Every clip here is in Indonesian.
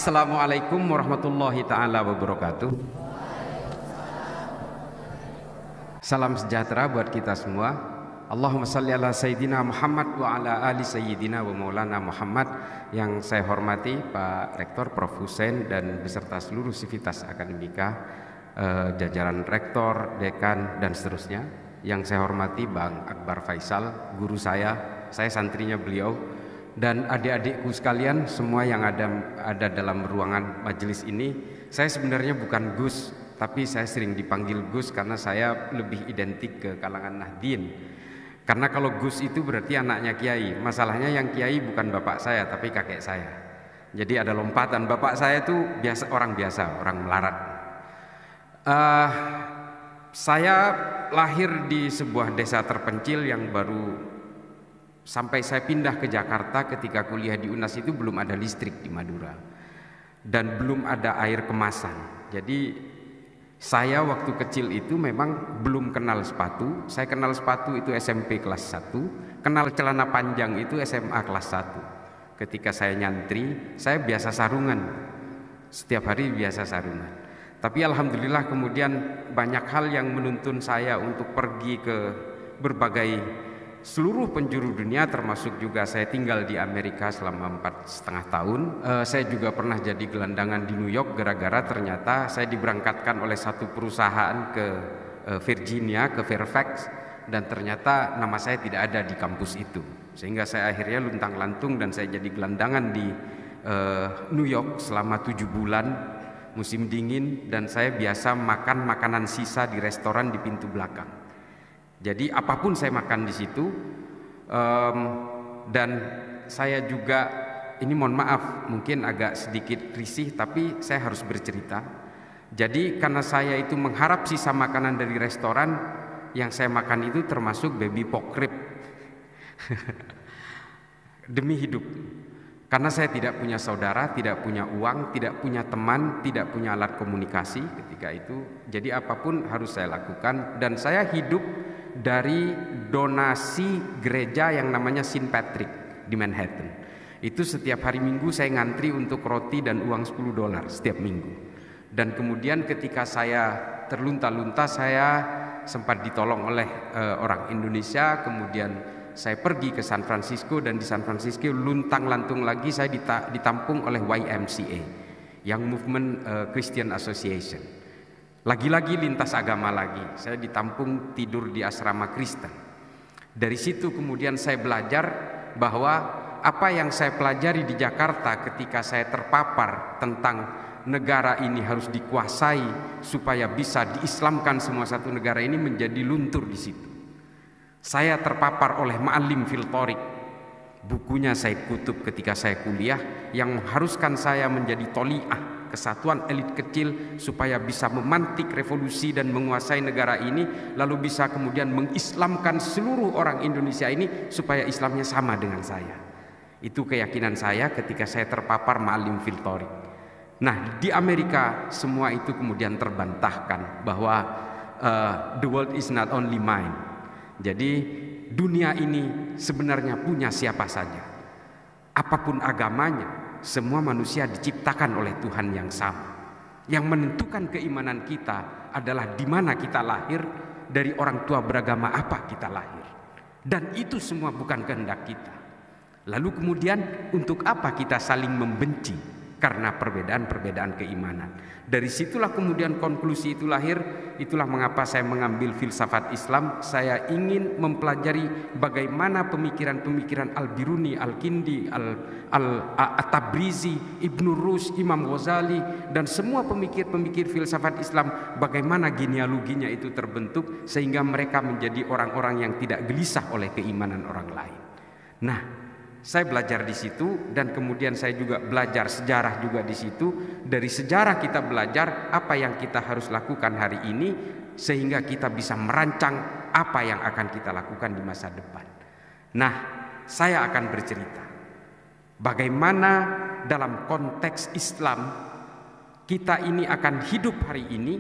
Assalamualaikum warahmatullahi ta'ala wabarakatuh. Salam sejahtera buat kita semua. Allahumma salli ala Sayyidina Muhammad wa ala ali Sayyidina wa maulana Muhammad. Yang saya hormati Pak Rektor Prof. Hussein dan beserta seluruh sivitas akademika, jajaran rektor, dekan dan seterusnya. Yang saya hormati Bang Akbar Faisal, guru saya santrinya beliau, dan adik-adikku sekalian semua yang ada dalam ruangan majelis ini. Saya sebenarnya bukan Gus, tapi saya sering dipanggil Gus karena saya lebih identik ke kalangan Nahdien. Karena kalau Gus itu berarti anaknya kiai. Masalahnya yang kiai bukan bapak saya tapi kakek saya. Jadi ada lompatan. Bapak saya itu orang biasa, orang melarat. Saya lahir di sebuah desa terpencil yang baru. Sampai saya pindah ke Jakarta ketika kuliah di UNAS itu belum ada listrik di Madura dan belum ada air kemasan. Jadi saya waktu kecil itu memang belum kenal sepatu. Saya kenal sepatu itu SMP kelas 1, kenal celana panjang itu SMA kelas 1. Ketika saya nyantri, saya biasa sarungan. Setiap hari biasa sarungan. Tapi alhamdulillah kemudian banyak hal yang menuntun saya untuk pergi ke berbagai seluruh penjuru dunia, termasuk juga saya tinggal di Amerika selama 4,5 tahun. Saya juga pernah jadi gelandangan di New York gara-gara ternyata saya diberangkatkan oleh satu perusahaan ke Virginia, ke Fairfax, dan ternyata nama saya tidak ada di kampus itu. Sehingga saya akhirnya luntang-lantung dan saya jadi gelandangan di New York selama 7 bulan musim dingin, dan saya biasa makan makanan sisa di restoran di pintu belakang. Jadi apapun saya makan di situ, dan saya juga, ini mohon maaf mungkin agak sedikit risih tapi saya harus bercerita. Jadi karena saya itu mengharap sisa makanan dari restoran, yang saya makan itu termasuk baby pork rib demi hidup. Karena saya tidak punya saudara, tidak punya uang, tidak punya teman, tidak punya alat komunikasi ketika itu. Jadi apapun harus saya lakukan, dan saya hidup dari donasi gereja yang namanya St. Patrick di Manhattan. Itu setiap hari Minggu saya ngantri untuk roti dan uang $10 setiap minggu. Dan kemudian ketika saya terlunta-lunta, saya sempat ditolong oleh orang Indonesia. Kemudian saya pergi ke San Francisco, dan di San Francisco luntang-lantung lagi saya ditampung oleh YMCA, Young Movement Christian Association. Lagi-lagi lintas agama lagi, saya ditampung tidur di asrama Kristen. Dari situ kemudian saya belajar bahwa apa yang saya pelajari di Jakarta ketika saya terpapar tentang negara ini harus dikuasai supaya bisa diislamkan semua satu negara ini, menjadi luntur di situ. Saya terpapar oleh Ma'alim fil Thoriq, bukunya Said Qutb ketika saya kuliah, yang mengharuskan saya menjadi toli'ah, kesatuan elit kecil, supaya bisa memantik revolusi dan menguasai negara ini, lalu bisa kemudian mengislamkan seluruh orang Indonesia ini supaya Islamnya sama dengan saya. Itu keyakinan saya ketika saya terpapar Ma'alim fil Thoriq. Nah, di Amerika semua itu kemudian terbantahkan bahwa the world is not only mine. Jadi dunia ini sebenarnya punya siapa saja, apapun agamanya. Semua manusia diciptakan oleh Tuhan yang sama. Yang menentukan keimanan kita adalah di mana kita lahir, dari orang tua beragama apa kita lahir. Dan itu semua bukan kehendak kita. Lalu kemudian untuk apa kita saling membenci? Karena perbedaan-perbedaan keimanan. Dari situlah kemudian konklusi itu lahir. Itulah mengapa saya mengambil filsafat Islam. Saya ingin mempelajari bagaimana pemikiran-pemikiran Al-Biruni, Al-Kindi, At-Tabrizi, Ibnu Rushd, Imam Ghazali, dan semua pemikir-pemikir filsafat Islam, bagaimana genealoginya itu terbentuk sehingga mereka menjadi orang-orang yang tidak gelisah oleh keimanan orang lain. Nah, saya belajar di situ, dan kemudian saya juga belajar sejarah juga di situ. Dari sejarah kita belajar apa yang kita harus lakukan hari ini, sehingga kita bisa merancang apa yang akan kita lakukan di masa depan. Nah, saya akan bercerita bagaimana dalam konteks Islam kita ini akan hidup hari ini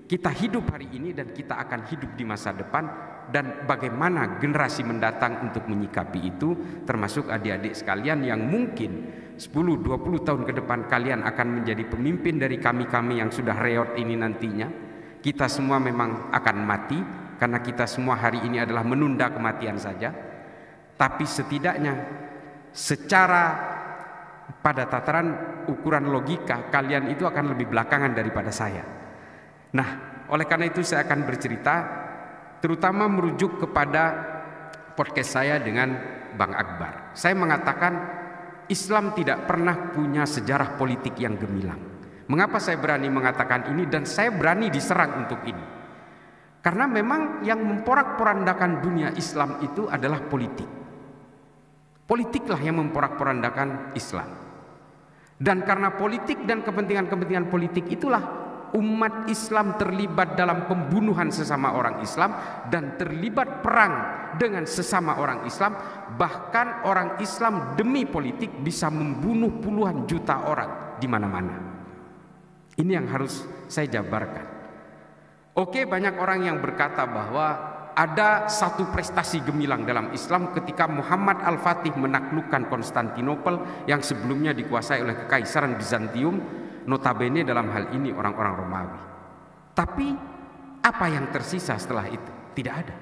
Kita hidup hari ini dan kita akan hidup di masa depan, dan bagaimana generasi mendatang untuk menyikapi itu, termasuk adik-adik sekalian yang mungkin 10-20 tahun ke depan kalian akan menjadi pemimpin dari kami-kami yang sudah reot ini nantinya. Kita semua memang akan mati, karena kita semua hari ini adalah menunda kematian saja. Tapi setidaknya secara pada tataran ukuran logika, kalian itu akan lebih belakangan daripada saya. Nah, oleh karena itu saya akan bercerita terutama merujuk kepada podcast saya dengan Bang Akbar. Saya mengatakan Islam tidak pernah punya sejarah politik yang gemilang. Mengapa saya berani mengatakan ini dan saya berani diserang untuk ini? Karena memang yang memporak-porandakan dunia Islam itu adalah politik. Politiklah yang memporak-porandakan Islam. Dan karena politik dan kepentingan-kepentingan politik itulah umat Islam terlibat dalam pembunuhan sesama orang Islam dan terlibat perang dengan sesama orang Islam. Bahkan orang Islam demi politik bisa membunuh puluhan juta orang di mana-mana. Ini yang harus saya jabarkan. Oke, banyak orang yang berkata bahwa ada satu prestasi gemilang dalam Islam ketika Muhammad Al-Fatih menaklukkan Konstantinopel yang sebelumnya dikuasai oleh Kekaisaran Bizantium, notabene dalam hal ini orang-orang Romawi. Tapi apa yang tersisa setelah itu? Tidak ada.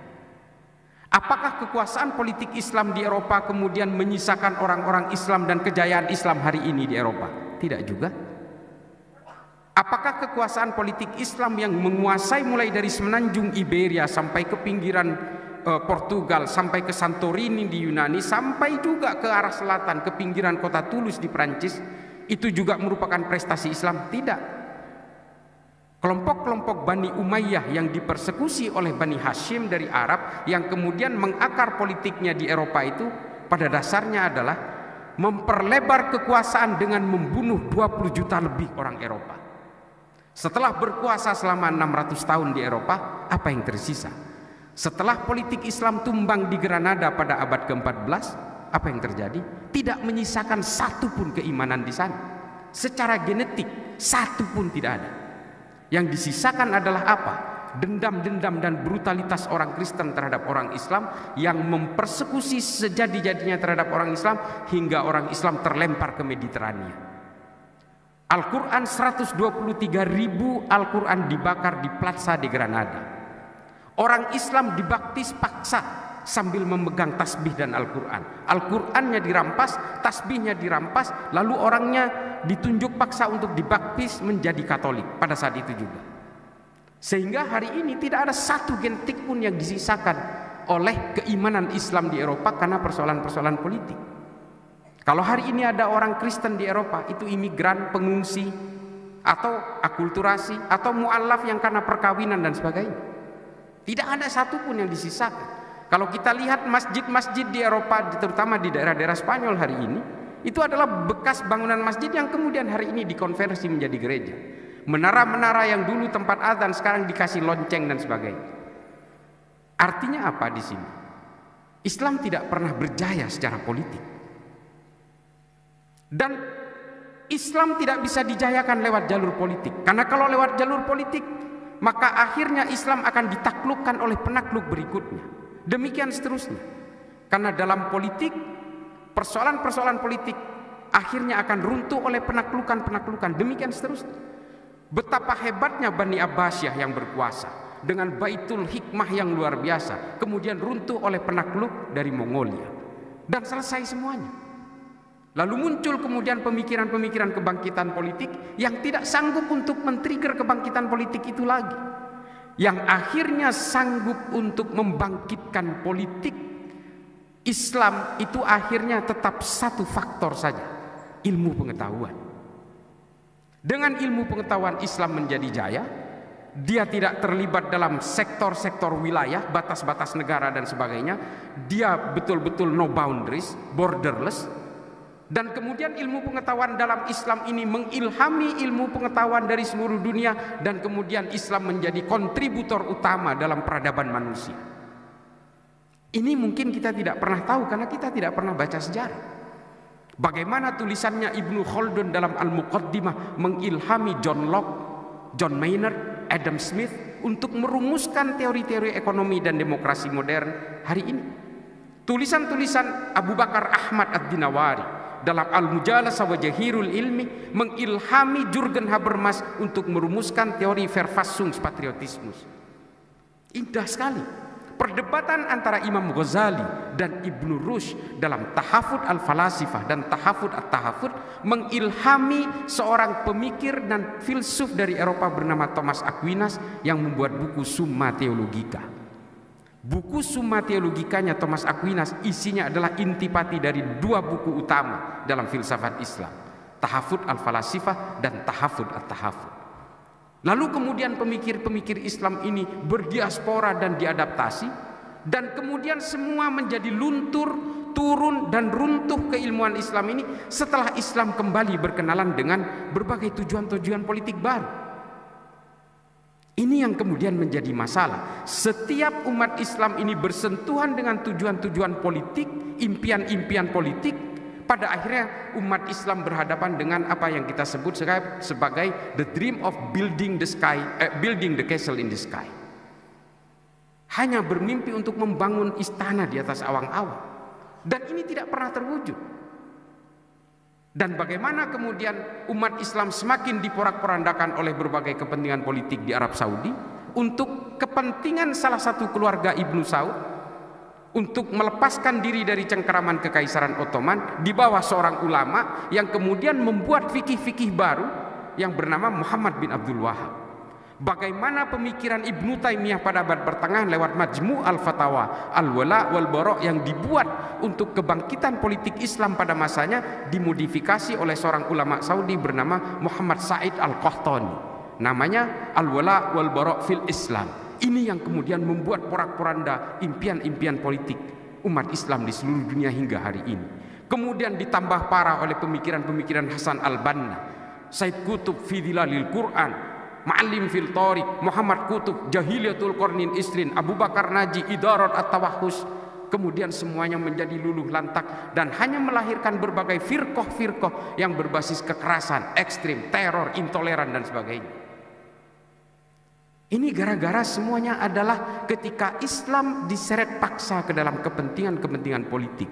Apakah kekuasaan politik Islam di Eropa kemudian menyisakan orang-orang Islam dan kejayaan Islam hari ini di Eropa? Tidak juga. Apakah kekuasaan politik Islam yang menguasai mulai dari semenanjung Iberia sampai ke pinggiran Portugal, sampai ke Santorini di Yunani, sampai juga ke arah selatan, ke pinggiran kota Toulouse di Prancis, itu juga merupakan prestasi Islam? Tidak. Kelompok-kelompok Bani Umayyah yang dipersekusi oleh Bani Hashim dari Arab, yang kemudian mengakar politiknya di Eropa, itu pada dasarnya adalah memperlebar kekuasaan dengan membunuh 20 juta lebih orang Eropa. Setelah berkuasa selama 600 tahun di Eropa, apa yang tersisa? Setelah politik Islam tumbang di Granada pada abad ke-14, apa yang terjadi? Tidak menyisakan satu pun keimanan di sana. Secara genetik, satu pun tidak ada. Yang disisakan adalah apa? Dendam-dendam dan brutalitas orang Kristen terhadap orang Islam yang mempersekusi sejadi-jadinya terhadap orang Islam hingga orang Islam terlempar ke Mediterania. Al-Quran 123.000 Al-Quran dibakar di Plaza de Granada. Orang Islam dibaptis paksa sambil memegang tasbih dan Al-Quran. Al-Qurannya dirampas, tasbihnya dirampas, lalu orangnya ditunjuk paksa untuk dibaptis menjadi Katolik pada saat itu juga. Sehingga hari ini tidak ada satu genetik pun yang disisakan oleh keimanan Islam di Eropa karena persoalan-persoalan politik. Kalau hari ini ada orang Kristen di Eropa, itu imigran, pengungsi, atau akulturasi, atau mu'alaf yang karena perkawinan dan sebagainya. Tidak ada satupun yang disisakan. Kalau kita lihat masjid-masjid di Eropa, terutama di daerah-daerah Spanyol hari ini, itu adalah bekas bangunan masjid yang kemudian hari ini dikonversi menjadi gereja. Menara-menara yang dulu tempat azan sekarang dikasih lonceng dan sebagainya. Artinya apa di sini? Islam tidak pernah berjaya secara politik. Dan Islam tidak bisa dijayakan lewat jalur politik. Karena kalau lewat jalur politik, maka akhirnya Islam akan ditaklukkan oleh penakluk berikutnya. Demikian seterusnya. Karena dalam politik, persoalan-persoalan politik akhirnya akan runtuh oleh penaklukan-penaklukan. Demikian seterusnya. Betapa hebatnya Bani Abbasiyah yang berkuasa dengan Baitul Hikmah yang luar biasa, kemudian runtuh oleh penakluk dari Mongolia. Dan selesai semuanya. Lalu muncul kemudian pemikiran-pemikiran kebangkitan politik yang tidak sanggup untuk men-trigger kebangkitan politik itu lagi. Yang akhirnya sanggup untuk membangkitkan politik Islam itu akhirnya tetap satu faktor saja, ilmu pengetahuan. Dengan ilmu pengetahuan Islam menjadi jaya. Dia tidak terlibat dalam sektor-sektor wilayah, batas-batas negara dan sebagainya. Dia betul-betul no boundaries, borderless. Dan kemudian ilmu pengetahuan dalam Islam ini mengilhami ilmu pengetahuan dari seluruh dunia, dan kemudian Islam menjadi kontributor utama dalam peradaban manusia. Ini mungkin kita tidak pernah tahu karena kita tidak pernah baca sejarah. Bagaimana tulisannya Ibnu Khaldun dalam Al-Muqaddimah mengilhami John Locke, John Maynard, Adam Smith untuk merumuskan teori-teori ekonomi dan demokrasi modern hari ini. Tulisan-tulisan Abu Bakar Ahmad Ad-Dinawari dalam Al-Mujalasah wa Jahirul Ilmi mengilhami Jürgen Habermas untuk merumuskan teori Verfassungspatriotismus. Indah sekali. Perdebatan antara Imam Ghazali dan Ibnu Rushd dalam Tahafud al-Falasifah dan Tahafud at-Tahafud mengilhami seorang pemikir dan filsuf dari Eropa bernama Thomas Aquinas yang membuat buku Summa Theologica. Buku Summa Theologicanya Thomas Aquinas isinya adalah intipati dari dua buku utama dalam filsafat Islam, Tahafud al-Falasifah dan Tahafud at-Tahafud. Lalu kemudian pemikir-pemikir Islam ini berdiaspora dan diadaptasi, dan kemudian semua menjadi luntur, turun dan runtuh keilmuan Islam ini setelah Islam kembali berkenalan dengan berbagai tujuan-tujuan politik baru. Ini yang kemudian menjadi masalah. Setiap umat Islam ini bersentuhan dengan tujuan-tujuan politik, impian-impian politik. Pada akhirnya umat Islam berhadapan dengan apa yang kita sebut sebagai the dream of building the castle in the sky. Hanya bermimpi untuk membangun istana di atas awang-awang, dan ini tidak pernah terwujud. Dan bagaimana kemudian umat Islam semakin diporak-porandakan oleh berbagai kepentingan politik di Arab Saudi untuk kepentingan salah satu keluarga Ibnu Saud, untuk melepaskan diri dari cengkeraman Kekaisaran Ottoman di bawah seorang ulama yang kemudian membuat fikih-fikih baru yang bernama Muhammad bin Abdul Wahab. Bagaimana pemikiran Ibnu Taimiyah pada abad pertengahan lewat Majmu' al-Fatawa, Al-Wala wal-Bara yang dibuat untuk kebangkitan politik Islam pada masanya dimodifikasi oleh seorang ulama Saudi bernama Muhammad Said Al-Qahtani. Namanya Al-Wala wal-Bara fil Islam. Ini yang kemudian membuat porak-poranda impian-impian politik umat Islam di seluruh dunia hingga hari ini. Kemudian ditambah parah oleh pemikiran-pemikiran Hasan al-Banna, Said Qutb fi Dhilalil Quran, Ma'alim fil Tariq, Muhammad Qutb, Jahiliyatul Qarnin Isrin, Abu Bakar Naji, Idarat at-Tawahhus. Kemudian semuanya menjadi luluh lantak dan hanya melahirkan berbagai firqah-firqah yang berbasis kekerasan, ekstrim, teror, intoleran dan sebagainya. Ini gara-gara semuanya adalah ketika Islam diseret paksa ke dalam kepentingan-kepentingan politik.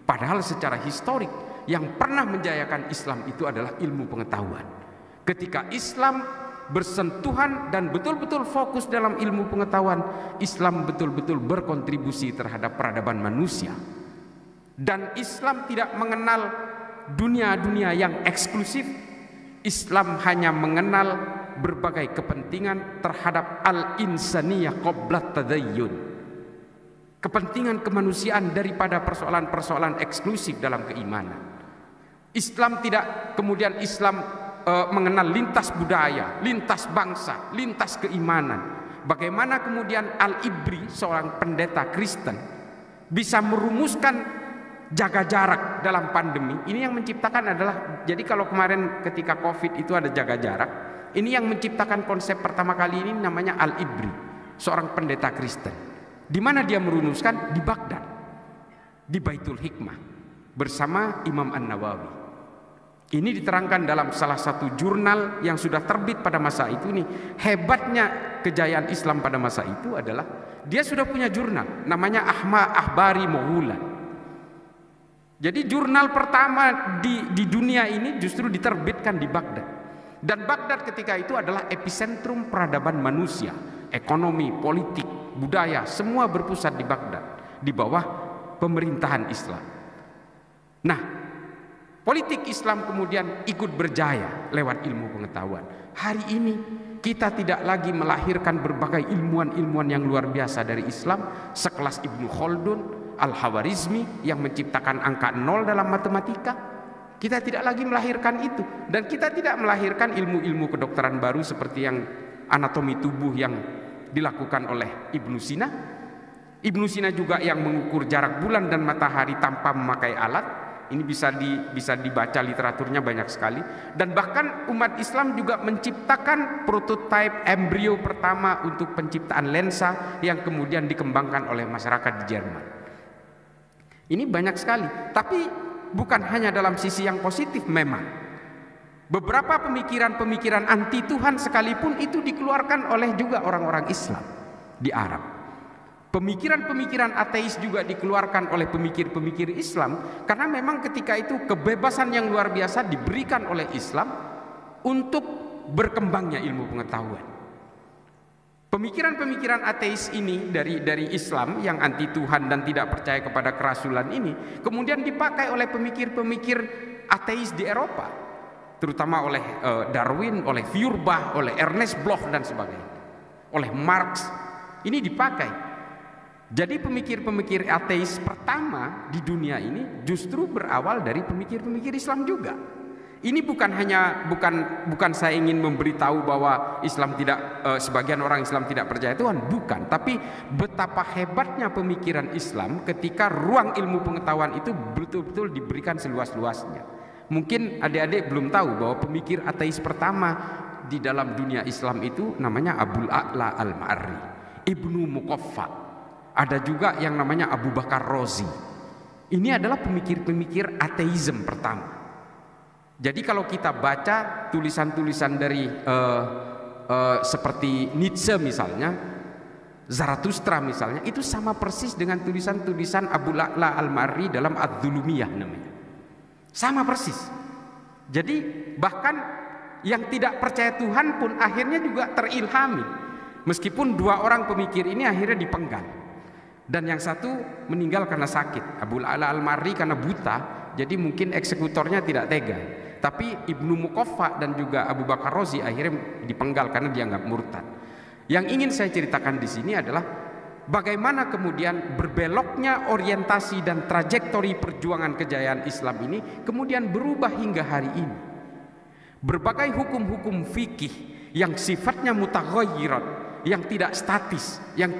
Padahal secara historik yang pernah menjayakan Islam itu adalah ilmu pengetahuan. Ketika Islam bersentuhan dan betul-betul fokus dalam ilmu pengetahuan, Islam betul-betul berkontribusi terhadap peradaban manusia. Dan Islam tidak mengenal dunia-dunia yang eksklusif. Islam hanya mengenal berbagai kepentingan terhadap al-insaniyah qablat tadayyun, kepentingan kemanusiaan daripada persoalan-persoalan eksklusif dalam keimanan. Islam tidak kemudian mengenal lintas budaya, lintas bangsa, lintas keimanan. Bagaimana kemudian Al-Ibri, seorang pendeta Kristen, bisa merumuskan jaga jarak dalam pandemi. Ini yang menciptakan adalah, jadi kalau kemarin ketika Covid itu ada jaga jarak, ini yang menciptakan konsep pertama kali ini namanya Al-Ibri, seorang pendeta Kristen. Di mana dia merumuskan? Di Baghdad, di Baitul Hikmah bersama Imam An-Nawawi. Ini diterangkan dalam salah satu jurnal yang sudah terbit pada masa itu. Nih, hebatnya kejayaan Islam pada masa itu adalah dia sudah punya jurnal namanya Ahbari Moghulan. Jadi jurnal pertama di dunia ini justru diterbitkan di Baghdad. Dan Baghdad ketika itu adalah epicentrum peradaban manusia, ekonomi, politik, budaya, semua berpusat di Baghdad, di bawah pemerintahan Islam. Nah, politik Islam kemudian ikut berjaya lewat ilmu pengetahuan. Hari ini kita tidak lagi melahirkan berbagai ilmuwan-ilmuwan yang luar biasa dari Islam, sekelas Ibnu Khaldun, Al-Khawarizmi yang menciptakan angka 0 dalam matematika. Kita tidak lagi melahirkan itu, dan kita tidak melahirkan ilmu-ilmu kedokteran baru seperti yang anatomi tubuh yang dilakukan oleh Ibnu Sina. Ibnu Sina juga yang mengukur jarak bulan dan matahari tanpa memakai alat. Ini bisa dibaca literaturnya banyak sekali. Dan bahkan umat Islam juga menciptakan prototipe embrio pertama untuk penciptaan lensa yang kemudian dikembangkan oleh masyarakat di Jerman. Ini banyak sekali, tapi bukan hanya dalam sisi yang positif memang. Beberapa pemikiran-pemikiran anti Tuhan sekalipun itu dikeluarkan oleh juga orang-orang Islam di Arab. Pemikiran-pemikiran ateis juga dikeluarkan oleh pemikir-pemikir Islam, karena memang ketika itu kebebasan yang luar biasa diberikan oleh Islam untuk berkembangnya ilmu pengetahuan. Pemikiran-pemikiran ateis ini dari Islam yang anti Tuhan dan tidak percaya kepada kerasulan ini kemudian dipakai oleh pemikir-pemikir ateis di Eropa, terutama oleh Darwin, oleh Feuerbach, oleh Ernest Bloch dan sebagainya, oleh Marx. Ini dipakai. Jadi pemikir-pemikir ateis pertama di dunia ini justru berawal dari pemikir-pemikir Islam juga. Ini bukan saya ingin memberitahu bahwa Islam tidak sebagian orang Islam tidak percaya Tuhan, bukan, tapi betapa hebatnya pemikiran Islam ketika ruang ilmu pengetahuan itu betul-betul diberikan seluas-luasnya. Mungkin adik-adik belum tahu bahwa pemikir ateis pertama di dalam dunia Islam itu namanya Abul A'la Al-Ma'arri, Ibnu Muqaffa. Ada juga yang namanya Abu Bakar Razi. Ini adalah pemikir-pemikir ateisme pertama. Jadi kalau kita baca tulisan-tulisan dari seperti Nietzsche misalnya, Zarathustra misalnya, itu sama persis dengan tulisan-tulisan Abu La'la Al-Ma'arri dalam Ad-Dhulumiyah namanya. Sama persis. Jadi bahkan yang tidak percaya Tuhan pun akhirnya juga terilhami. Meskipun dua orang pemikir ini akhirnya dipenggal. Dan yang satu meninggal karena sakit. Abu La'la Al-Ma'arri karena buta, jadi mungkin eksekutornya tidak tega. Tapi Ibnu Muqaffa dan juga Abu Bakar Razi akhirnya dipenggal karena dianggap murtad. Yang ingin saya ceritakan di sini adalah bagaimana kemudian berbeloknya orientasi dan trajektori perjuangan kejayaan Islam ini kemudian berubah hingga hari ini. Berbagai hukum-hukum fikih yang sifatnya mutaghayyirat, yang tidak statis, yang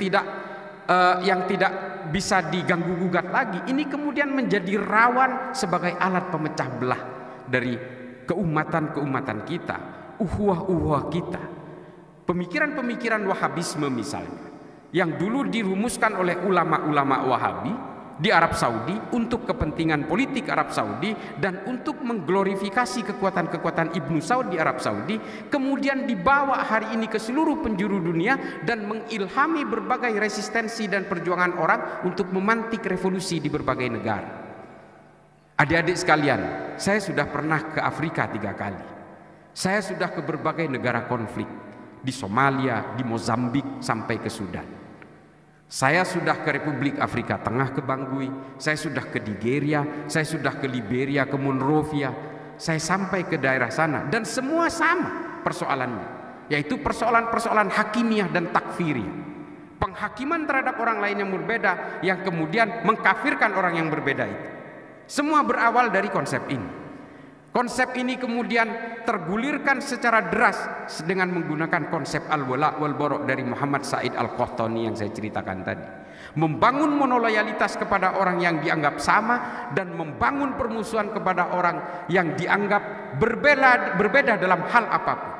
tidak bisa diganggu gugat lagi, ini kemudian menjadi rawan sebagai alat pemecah belah dari keumatan kita, uhuah kita. Pemikiran-pemikiran Wahabisme misalnya, yang dulu dirumuskan oleh ulama-ulama Wahabi di Arab Saudi untuk kepentingan politik Arab Saudi dan untuk mengglorifikasi kekuatan-kekuatan Ibnu Saud di Arab Saudi, kemudian dibawa hari ini ke seluruh penjuru dunia dan mengilhami berbagai resistensi dan perjuangan orang untuk memantik revolusi di berbagai negara. Adik-adik sekalian, saya sudah pernah ke Afrika 3 kali. Saya sudah ke berbagai negara konflik, di Somalia, di Mozambik, sampai ke Sudan. Saya sudah ke Republik Afrika Tengah, ke Bangui. Saya sudah ke Nigeria, saya sudah ke Liberia, ke Monrovia. Saya sampai ke daerah sana dan semua sama persoalannya, yaitu persoalan-persoalan hakimiyah dan takfiriyah. Penghakiman terhadap orang lain yang berbeda yang kemudian mengkafirkan orang yang berbeda itu. Semua berawal dari konsep ini. Konsep ini kemudian tergulirkan secara deras dengan menggunakan konsep al-wala wal bara dari Muhammad Said Al-Qahtani yang saya ceritakan tadi. Membangun monoloyalitas kepada orang yang dianggap sama dan membangun permusuhan kepada orang yang dianggap berbeda dalam hal apapun.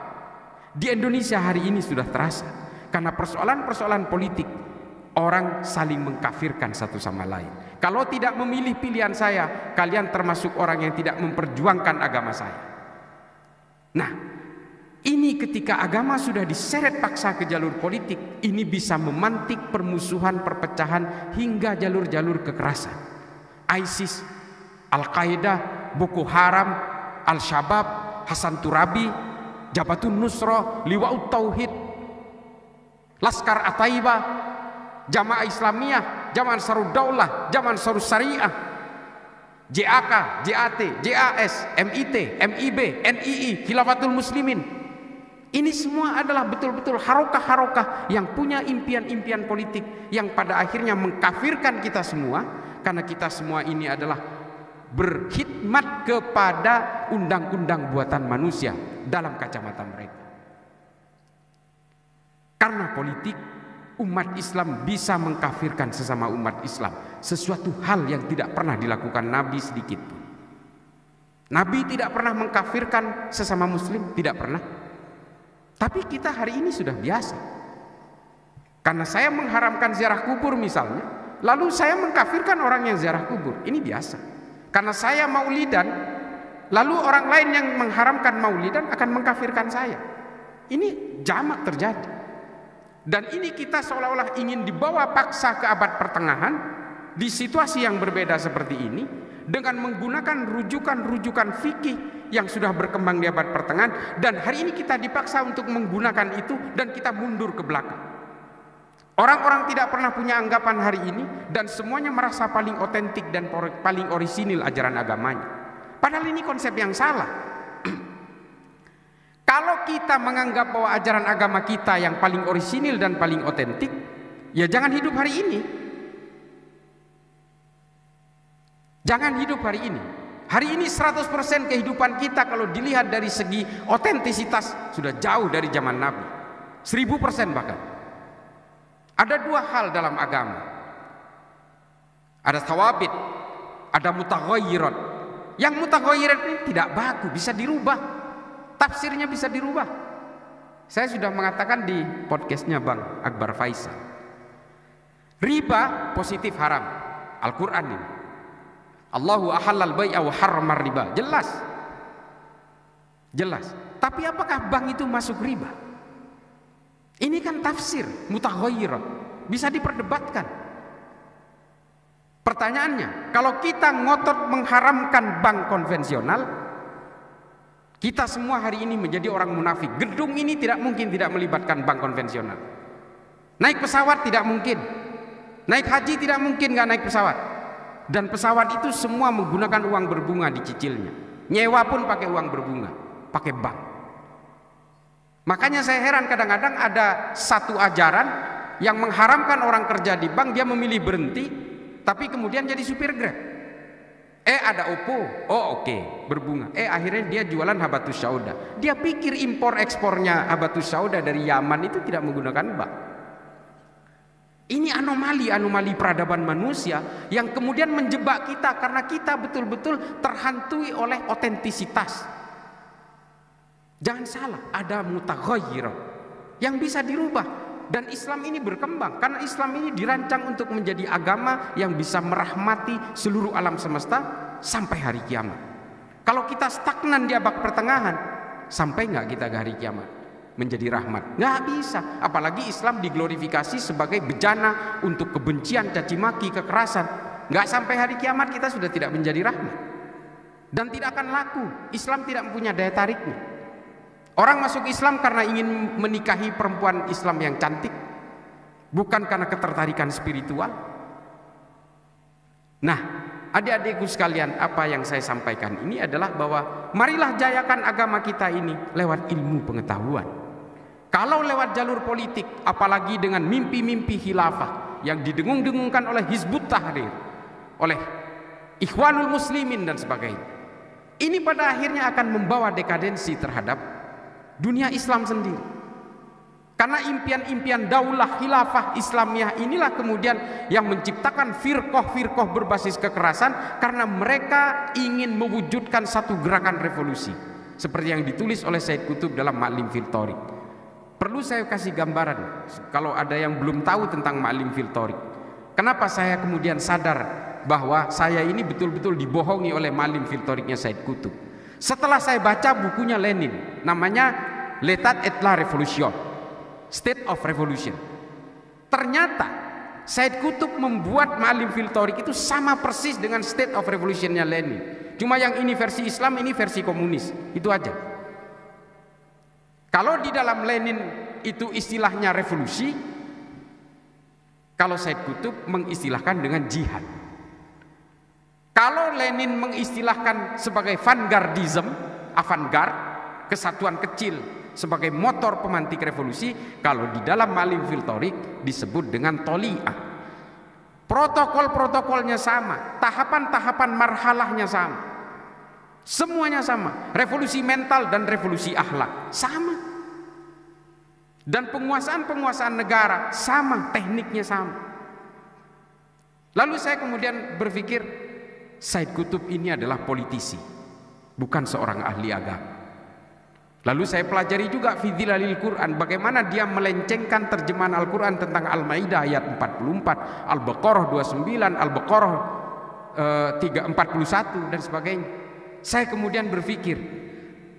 Di Indonesia hari ini sudah terasa karena persoalan-persoalan politik orang saling mengkafirkan satu sama lain. Kalau tidak memilih pilihan saya, kalian termasuk orang yang tidak memperjuangkan agama saya. Nah, ini ketika agama sudah diseret paksa ke jalur politik, ini bisa memantik permusuhan, perpecahan hingga jalur-jalur kekerasan. ISIS, Al-Qaeda, Boko Haram, Al-Shabaab, Hasan Turabi, Jabhatun Nusra, Liwa'ut Tauhid, Laskar At-Taibah, Jamaah Islamiyah, Jamaah Ansarud Daulah, Jamaah Ansarus Syariah, JAK, JAT, JAS, MIT, MIB, NII, Khilafatul Muslimin. Ini semua adalah betul-betul harokah-harokah yang punya impian-impian politik yang pada akhirnya mengkafirkan kita semua, karena kita semua ini adalah berkhidmat kepada undang-undang buatan manusia dalam kacamata mereka. Karena politik, umat Islam bisa mengkafirkan sesama umat Islam, sesuatu hal yang tidak pernah dilakukan Nabi sedikit pun. Nabi tidak pernah mengkafirkan sesama muslim, tidak pernah. Tapi kita hari ini sudah biasa. Karena saya mengharamkan ziarah kubur misalnya, lalu saya mengkafirkan orang yang ziarah kubur, ini biasa. Karena saya maulidan, lalu orang lain yang mengharamkan maulidan akan mengkafirkan saya. Ini jamak terjadi. Dan ini kita seolah-olah ingin dibawa paksa ke abad pertengahan di situasi yang berbeda seperti ini, dengan menggunakan rujukan-rujukan fikih yang sudah berkembang di abad pertengahan, dan hari ini kita dipaksa untuk menggunakan itu dan kita mundur ke belakang. Orang-orang tidak pernah punya anggapan hari ini dan semuanya merasa paling otentik dan paling orisinil ajaran agamanya. Padahal ini konsep yang salah. Kalau kita menganggap bahwa ajaran agama kita yang paling orisinil dan paling otentik, ya jangan hidup hari ini. Jangan hidup hari ini. Hari ini 100% kehidupan kita kalau dilihat dari segi otentisitas sudah jauh dari zaman Nabi. 1000% bahkan. Ada dua hal dalam agama. Ada thawabit, ada mutaghayyirat. Yang mutaghayyirat ini tidak baku, bisa dirubah. Tafsirnya bisa dirubah. Saya sudah mengatakan di podcastnya Bang Akbar Faisal. Riba positif haram. Al-Quran ini. Allahu ahallal bai'a wa harramar riba. Jelas. Jelas. Tapi apakah bank itu masuk riba? Ini kan tafsir mutaghayyirat. Bisa diperdebatkan. Pertanyaannya, kalau kita ngotot mengharamkan bank konvensional, kita semua hari ini menjadi orang munafik. Gedung ini tidak mungkin tidak melibatkan bank konvensional. Naik pesawat tidak mungkin. Naik haji tidak mungkin nggak naik pesawat. Dan pesawat itu semua menggunakan uang berbunga dicicilnya. Nyewa pun pakai uang berbunga, pakai bank. Makanya saya heran kadang-kadang ada satu ajaran yang mengharamkan orang kerja di bank, dia memilih berhenti, tapi kemudian jadi supir Grab. Ada Oppo, oke, berbunga. Akhirnya dia jualan habatus sauda. Dia pikir impor ekspornya habatus sauda dari Yaman itu tidak menggunakan bank. Ini anomali peradaban manusia yang kemudian menjebak kita karena kita betul-betul terhantui oleh otentisitas. Jangan salah, ada mutaghayyirat yang bisa dirubah. Dan Islam ini berkembang karena Islam ini dirancang untuk menjadi agama yang bisa merahmati seluruh alam semesta sampai hari kiamat. Kalau kita stagnan di abad pertengahan, sampai nggak kita ke hari kiamat menjadi rahmat? Nggak bisa. Apalagi Islam diglorifikasi sebagai bejana untuk kebencian, caci maki, kekerasan. Nggak sampai hari kiamat kita sudah tidak menjadi rahmat dan tidak akan laku. Islam tidak mempunyai daya tariknya. Orang masuk Islam karena ingin menikahi perempuan Islam yang cantik, bukan karena ketertarikan spiritual. Nah, adik-adikku sekalian, apa yang saya sampaikan ini adalah bahwa marilah jayakan agama kita ini lewat ilmu pengetahuan. Kalau lewat jalur politik, apalagi dengan mimpi-mimpi khilafah yang didengung-dengungkan oleh Hizbut Tahrir, oleh Ikhwanul Muslimin dan sebagainya, ini pada akhirnya akan membawa dekadensi terhadap dunia Islam sendiri. Karena impian-impian daulah khilafah Islamiyah inilah kemudian yang menciptakan firqah-firqah berbasis kekerasan, karena mereka ingin mewujudkan satu gerakan revolusi seperti yang ditulis oleh Said Qutb dalam Ma'lim fil Thariq. Perlu saya kasih gambaran kalau ada yang belum tahu tentang Ma'lim fil Thariq. Kenapa saya kemudian sadar bahwa saya ini betul-betul dibohongi oleh Ma'lim fil Thariqnya Said Qutb. Setelah saya baca bukunya Lenin, namanya L'état et la Révolution, State of Revolution. Ternyata Said Qutb membuat Ma'lim fil Thariq itu sama persis dengan State of Revolutionnya Lenin. Cuma yang ini versi Islam, ini versi komunis. Itu aja. Kalau di dalam Lenin itu istilahnya revolusi, kalau Said Qutb mengistilahkan dengan jihad. Kalau Lenin mengistilahkan sebagai vanguardism, avant-garde, kesatuan kecil sebagai motor pemantik revolusi, kalau di dalam Ma'lim fil Thariq disebut dengan toli'ah. Protokol-protokolnya sama, tahapan-tahapan marhalahnya sama, semuanya sama. Revolusi mental dan revolusi akhlak sama, dan penguasaan negara sama, tekniknya sama. Lalu saya kemudian berpikir, Said Qutb ini adalah politisi, bukan seorang ahli agama. Lalu saya pelajari juga fi Dhilalil Quran, bagaimana dia melencengkan terjemahan Al-Quran tentang Al-Maidah ayat 44, Al-Baqarah 29, Al-Baqarah 41 dan sebagainya. Saya kemudian berpikir,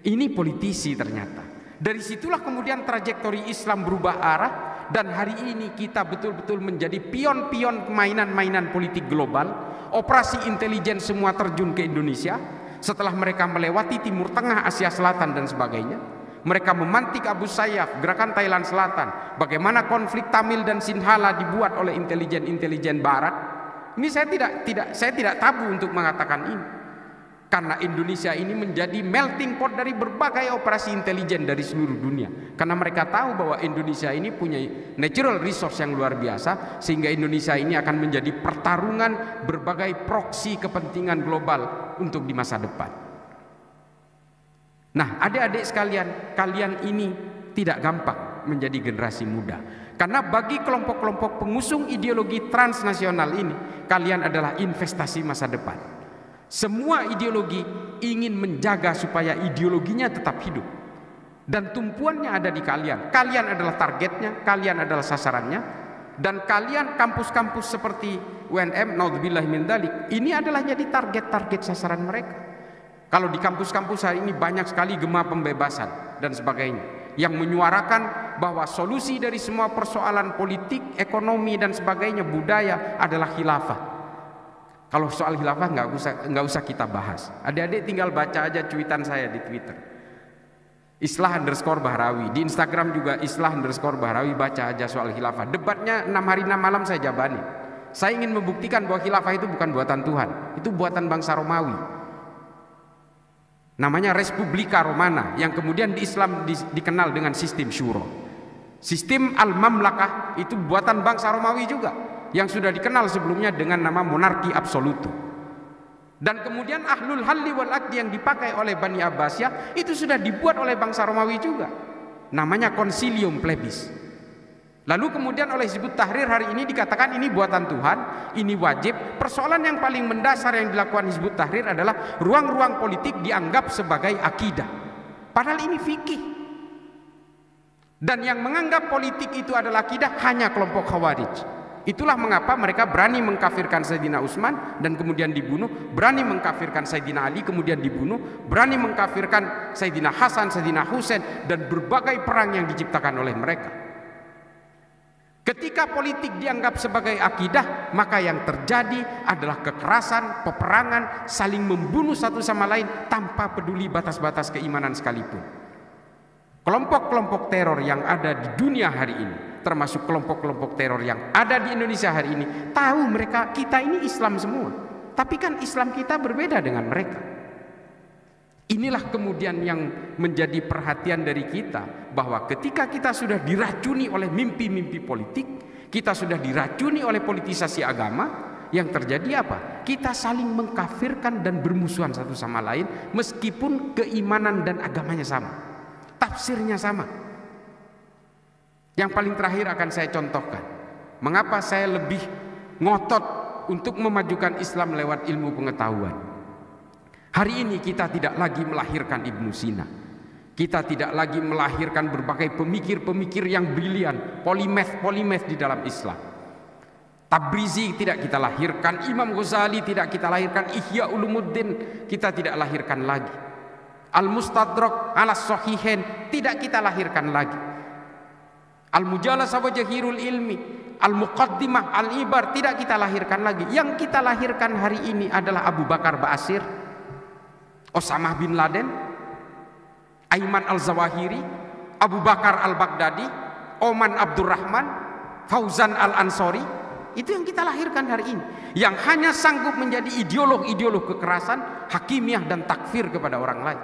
ini politisi ternyata. Dari situlah kemudian trajektori Islam berubah arah, dan hari ini kita betul-betul menjadi pion-pion mainan-mainan politik global. Operasi intelijen semua terjun ke Indonesia. Setelah mereka melewati Timur Tengah, Asia Selatan dan sebagainya, mereka memantik Abu Sayyaf, gerakan Thailand Selatan. Bagaimana konflik Tamil dan Sinhala dibuat oleh intelijen Barat. Ini saya tidak tabu untuk mengatakan ini. Karena Indonesia ini menjadi melting pot dari berbagai operasi intelijen dari seluruh dunia. Karena mereka tahu bahwa Indonesia ini punya natural resource yang luar biasa, sehingga Indonesia ini akan menjadi pertarungan berbagai proksi kepentingan global untuk di masa depan. Nah, adik-adik sekalian, kalian ini tidak gampang menjadi generasi muda. Karena bagi kelompok-kelompok pengusung ideologi transnasional ini, kalian adalah investasi masa depan. Semua ideologi ingin menjaga supaya ideologinya tetap hidup. Dan tumpuannya ada di kalian. Kalian adalah targetnya, kalian adalah sasarannya. Dan kalian kampus-kampus seperti UNM, naudzubillah min dzalik, ini adalah jadi target-target sasaran mereka. Kalau di kampus-kampus hari ini banyak sekali gema pembebasan dan sebagainya, yang menyuarakan bahwa solusi dari semua persoalan politik, ekonomi dan sebagainya, budaya adalah khilafah. Kalau soal khilafah nggak usah kita bahas. Adik-adik tinggal baca aja cuitan saya di Twitter. Islah_Bahrawi. Di Instagram juga Islah_Bahrawi. Baca aja soal khilafah. Debatnya 6 hari 6 malam saya jabani. Saya ingin membuktikan bahwa khilafah itu bukan buatan Tuhan. Itu buatan bangsa Romawi. Namanya Respublika Romana, yang kemudian di Islam dikenal dengan sistem syuro. Sistem al-mamlakah itu buatan bangsa Romawi juga, yang sudah dikenal sebelumnya dengan nama monarki absolutu. Dan kemudian ahlul halli wal aqdi yang dipakai oleh Bani Abbasiyah itu sudah dibuat oleh bangsa Romawi juga, namanya Concilium Plebis. Lalu kemudian oleh Hizbut Tahrir hari ini dikatakan ini buatan Tuhan, ini wajib. Persoalan yang paling mendasar yang dilakukan Hizbut Tahrir adalah ruang-ruang politik dianggap sebagai akidah, padahal ini fikih. Dan yang menganggap politik itu adalah akidah hanya kelompok Khawarij. Itulah mengapa mereka berani mengkafirkan Sayyidina Utsman dan kemudian dibunuh, berani mengkafirkan Sayyidina Ali kemudian dibunuh, berani mengkafirkan Sayyidina Hasan, Sayyidina Husain, dan berbagai perang yang diciptakan oleh mereka. Ketika politik dianggap sebagai akidah, maka yang terjadi adalah kekerasan, peperangan, saling membunuh satu sama lain tanpa peduli batas-batas keimanan sekalipun. Kelompok-kelompok teror yang ada di dunia hari ini, termasuk kelompok-kelompok teror yang ada di Indonesia hari ini, tahu mereka kita ini Islam semua, tapi kan Islam kita berbeda dengan mereka. Inilah kemudian yang menjadi perhatian dari kita, bahwa ketika kita sudah diracuni oleh mimpi-mimpi politik, kita sudah diracuni oleh politisasi agama, yang terjadi apa? Kita saling mengkafirkan dan bermusuhan satu sama lain, meskipun keimanan dan agamanya sama, tafsirnya sama. Yang paling terakhir akan saya contohkan mengapa saya lebih ngotot untuk memajukan Islam lewat ilmu pengetahuan. Hari ini kita tidak lagi melahirkan Ibnu Sina, kita tidak lagi melahirkan berbagai pemikir-pemikir yang brilian, polimath di dalam Islam. Tabrizi tidak kita lahirkan, Imam Ghazali tidak kita lahirkan, Ihya Ulumuddin kita tidak lahirkan lagi, Al-Mustadrak ala Sahihain tidak kita lahirkan lagi, Al-Mujalasah wa Jahirul Ilmi, Al-Muqaddimah, Al-Ibar tidak kita lahirkan lagi. Yang kita lahirkan hari ini adalah Abu Bakar Ba'asyir, Osama bin Laden, Aiman Al-Zawahiri, Abu Bakar Al-Baghdadi, Oman Abdurrahman, Fauzan Al-Ansori. Itu yang kita lahirkan hari ini, yang hanya sanggup menjadi ideolog kekerasan, hakimiyah dan takfir kepada orang lain.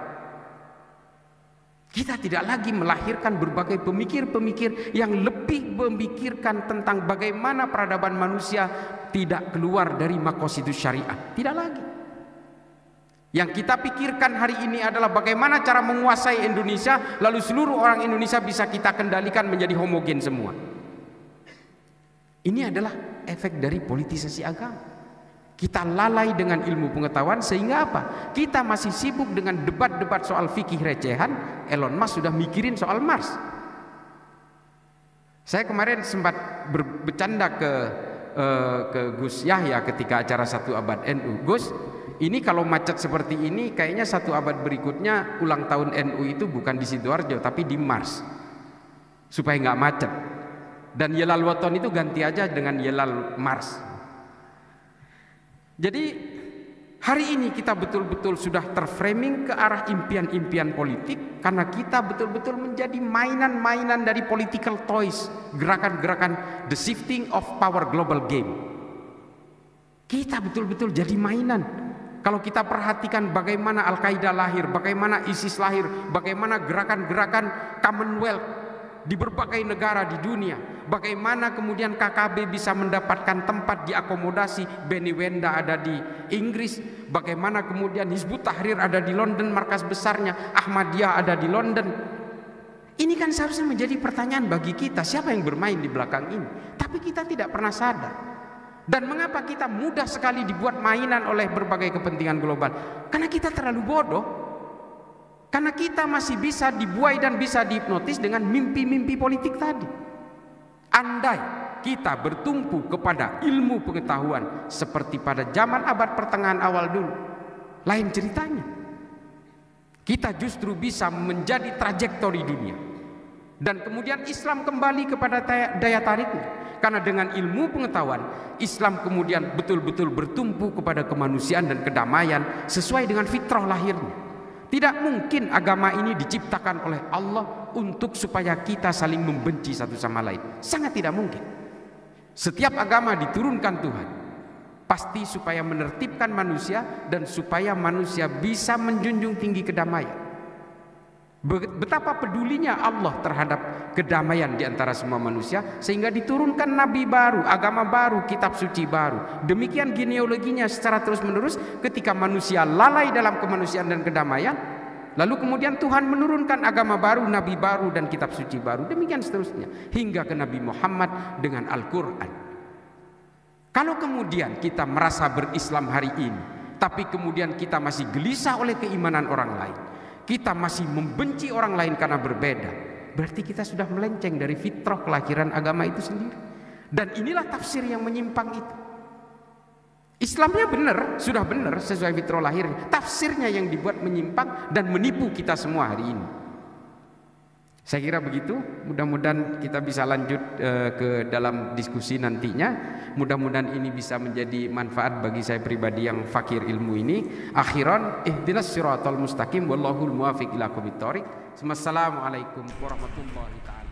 Kita tidak lagi melahirkan berbagai pemikir-pemikir yang lebih memikirkan tentang bagaimana peradaban manusia tidak keluar dari maqasidus syariah. Tidak lagi. Yang kita pikirkan hari ini adalah bagaimana cara menguasai Indonesia, lalu seluruh orang Indonesia bisa kita kendalikan menjadi homogen semua. Ini adalah efek dari politisasi agama. Kita lalai dengan ilmu pengetahuan, sehingga apa? Kita masih sibuk dengan debat-debat soal fikih recehan. Elon Musk sudah mikirin soal Mars. Saya kemarin sempat bercanda ke Gus Yahya ketika acara 1 Abad NU. Gus, Ini kalau macet seperti ini, kayaknya 1 abad berikutnya ulang tahun NU itu bukan di Sidoarjo tapi di Mars, supaya nggak macet. Dan Yelal Waton itu ganti aja dengan Yelal Mars. Jadi hari ini kita betul-betul sudah terframing ke arah impian-impian politik, karena kita betul-betul menjadi mainan-mainan dari political toys, gerakan-gerakan the shifting of power global game. Kita betul-betul jadi mainan. Kalau kita perhatikan bagaimana Al-Qaeda lahir, bagaimana ISIS lahir, bagaimana gerakan-gerakan Commonwealth di berbagai negara di dunia, bagaimana kemudian KKB bisa mendapatkan tempat diakomodasi, Beni Wenda ada di Inggris, bagaimana kemudian Hizbut Tahrir ada di London, markas besarnya, Ahmadiyah ada di London. Ini kan seharusnya menjadi pertanyaan bagi kita, siapa yang bermain di belakang ini? Tapi kita tidak pernah sadar. Dan mengapa kita mudah sekali dibuat mainan oleh berbagai kepentingan global? Karena kita terlalu bodoh. Karena kita masih bisa dibuai dan bisa dihipnotis dengan mimpi-mimpi politik tadi. Andai kita bertumpu kepada ilmu pengetahuan seperti pada zaman abad pertengahan awal dulu, lain ceritanya. Kita justru bisa menjadi trajektori dunia. Dan kemudian Islam kembali kepada daya tariknya. Karena dengan ilmu pengetahuan, Islam kemudian betul-betul bertumpu kepada kemanusiaan dan kedamaian sesuai dengan fitrah lahirnya. Tidak mungkin agama ini diciptakan oleh Allah untuk supaya kita saling membenci satu sama lain. Sangat tidak mungkin. Setiap agama diturunkan Tuhan pasti supaya menertibkan manusia dan supaya manusia bisa menjunjung tinggi kedamaian. Betapa pedulinya Allah terhadap kedamaian di antara semua manusia, sehingga diturunkan nabi baru, agama baru, kitab suci baru. Demikian genealoginya secara terus-menerus. Ketika manusia lalai dalam kemanusiaan dan kedamaian, lalu kemudian Tuhan menurunkan agama baru, nabi baru, dan kitab suci baru. Demikian seterusnya hingga ke Nabi Muhammad dengan Al-Quran. Kalau kemudian kita merasa berislam hari ini, tapi kemudian kita masih gelisah oleh keimanan orang lain, kita masih membenci orang lain karena berbeda, berarti kita sudah melenceng dari fitrah kelahiran agama itu sendiri. Dan inilah tafsir yang menyimpang itu. Islamnya benar, sudah benar sesuai fitrah lahir. Tafsirnya yang dibuat menyimpang dan menipu kita semua hari ini. Saya kira begitu. Mudah-mudahan kita bisa lanjut ke dalam diskusi nantinya. Mudah-mudahan ini bisa menjadi manfaat bagi saya pribadi yang fakir ilmu ini. Akhiran, ihdinas siratal mustaqim wallahul muwaffiq ila aqwamit thoriq. Wassalamualaikum warahmatullahi taala.